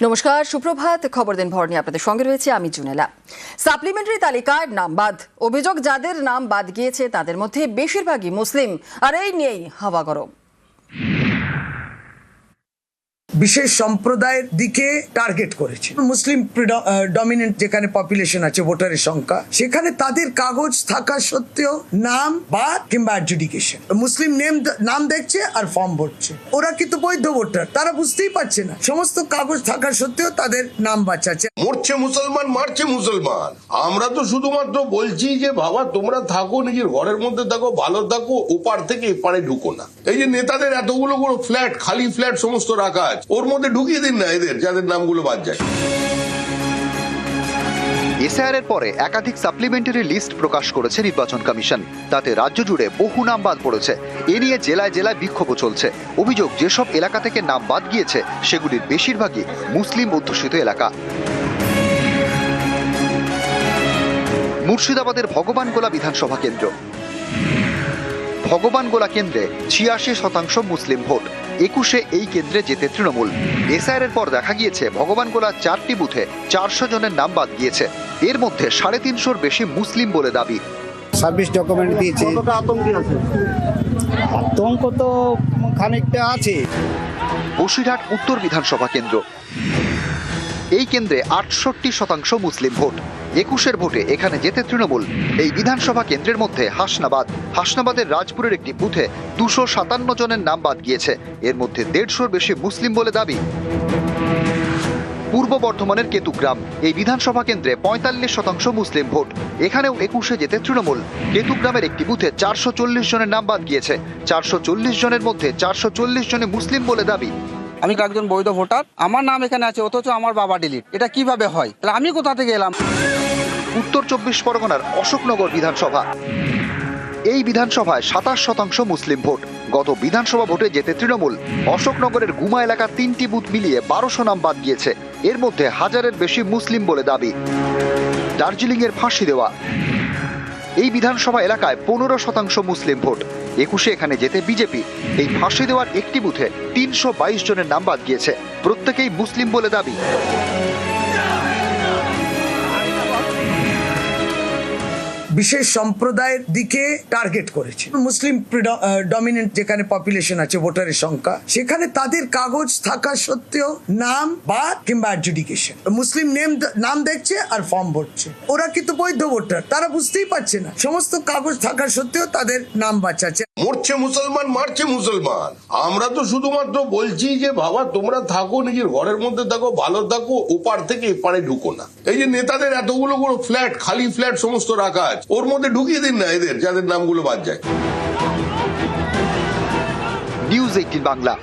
নমস্কার, সুপ্রভাত। খবর দিন ভর নিয়ে আপনাদের সঙ্গে রয়েছে আমি জুনেলা। সাপ্লিমেন্টারি তালিকায় নাম বাদ। অভিযোগ, যাদের নাম বাদ গিয়েছে তাদের মধ্যে বেশিরভাগই মুসলিম, আর এই নিয়েই হাওয়া গরম। বিশেষ সম্প্রদায়ের দিকে টার্গেট করেছে। মুসলিম ডমিনেন্ট যেখানে পপুলেশন আছে, ভোটারের সংখ্যা, সেখানে তাদের কাগজ থাকা সত্ত্বেও নাম বাদ কিংবা অ্যাডজুডিকেশন। মুসলিম নাম দেখছে আর ফর্ম ভরছে। ওরা কিন্তু বৈধ ভোটার, তারা বুঝতেই পারছে না সমস্ত কাগজ থাকা সত্ত্বেও তাদের নাম বাঁচাচ্ছে। মরছে মুসলমান, মারছে মুসলমান। আমরা তো শুধুমাত্র বলছি যে বাবা তোমরা থাকো, নিজের ঘরের মধ্যে থাকো, ভালো থাকো, ওপার থেকে এপারে ঢুকো না। এই যে নেতাদের এতগুলো ফ্ল্যাট, খালি ফ্ল্যাট সমস্ত রাখা আছে, ওর মধ্যে ঢুকিয়ে দিন না এদের, যাদের নামগুলো বাদ যায়। এসআইআর এর পরে একাধিক সাপ্লিমেন্টারি লিস্ট প্রকাশ করেছে নির্বাচন কমিশন। তাতে রাজ্য জুড়ে বহু নাম বাদ পড়েছে। এ নিয়ে জেলায় জেলায় বিক্ষোভও চলছে। অভিযোগ, যেসব এলাকা থেকে নাম বাদ গিয়েছে সেগুলির বেশিরভাগই মুসলিম অধ্যুষিত এলাকা। মুর্শিদাবাদের ভগবানগোলা বিধানসভা কেন্দ্র। ভগবানগোলা কেন্দ্রে ৮৬% মুসলিম ভোট। ২১-এ এই কেন্দ্রে যেতে তৃণমূল। এসআইআর এর পর দেখা গিয়েছে ভগবানগোলার ৪টি বুথে ৪০০ জনের নাম বাদ গিয়েছে। এর মধ্যে ৩৫০-র বেশি মুসলিম বলে দাবি। সার্ভিস ডকুমেন্ট দিয়েছে। আতঙ্ক তো খানিকটা আছে। বসিরহাট উত্তর বিধানসভা কেন্দ্র। এই কেন্দ্রে ৬৮% মুসলিম ভোট। ২১-এর ভোটে এখানে যেতে তৃণমূল। এই বিধানসভা কেন্দ্রের মধ্যে হাসনাবাদের রাজপুরের একটি বুথে ২৫৭ জনের নাম বাদ গিয়েছে। এর মধ্যে ১৫০-র বেশি মুসলিম বলে দাবি। পূর্ব বর্ধমানের কেতুগ্রাম। এই বিধানসভা কেন্দ্রে ৪৫% মুসলিম ভোট। এখানেও ২১-এ যেতে তৃণমূল। কেতুগ্রামের একটি বুথে ৪৪০ জনের নাম বাদ গিয়েছে। ৪৪০ জনের মধ্যে ৪৪০ জনে মুসলিম বলে দাবি। আমি একজন বৈধ ভোটার, আমার নাম এখানে আছে, অথচ আমার বাবা ডিলিট। এটা কিভাবে হয়? তাহলে আমি কোথা থেকে এলাম? উত্তর ২৪ পরগনার অশোকনগর বিধানসভা। এই বিধানসভায় ২৭% মুসলিম ভোট। গত বিধানসভা ভোটে যেতে তৃণমূল। অশোকনগরের গুমা এলাকার ৩টি বুথ মিলিয়ে ১২০০ নাম বাদ গিয়েছে। এর মধ্যে ১০০০-এর বেশি মুসলিম বলে দাবি। দার্জিলিং এর ফাঁসি দেওয়া। এই বিধানসভা এলাকায় ১৫% মুসলিম ভোট। ২১-এ এখানে যেতে বিজেপি। এই ফাঁসি দেওয়ার একটি বুথে ৩২২ জনের নাম বাদ গিয়েছে। প্রত্যেকেই মুসলিম বলে দাবি। বিশেষ সম্প্রদায়ের দিকে টার্গেট করেছে। মুসলিম ডমিনেন্ট যেখানে পপুলেশন আছে, ভোটারের সংখ্যা, সেখানে তাদের কাগজ থাকা সত্ত্বেও নাম বাদ কিংবা অ্যাডজুডিকেশন। মুসলিম নাম দেখছে আর ফর্ম ভরছে। ওরা কিন্তু বৈধ ভোটার, তারা বুঝতেই পারছে না সমস্ত কাগজ থাকা সত্ত্বেও তাদের নাম বাঁচাচ্ছে। মরছে মুসলমান, মারছে মুসলমান। আমরা তো শুধুমাত্র বলছি যে বাবা তোমরা থাকো, নিজের ঘরের মধ্যে থাকো, ভালো থাকো, ওপার থেকে এপারে ঢুকো না। এই যে নেতাদের এতগুলো ফ্ল্যাট, খালি ফ্ল্যাট সমস্ত রাখা আছে, ওর মধ্যে ঢুকিয়ে দিন না এদের, যাদের নামগুলো বাদ যায়। নিউজ ১৮ বাংলা।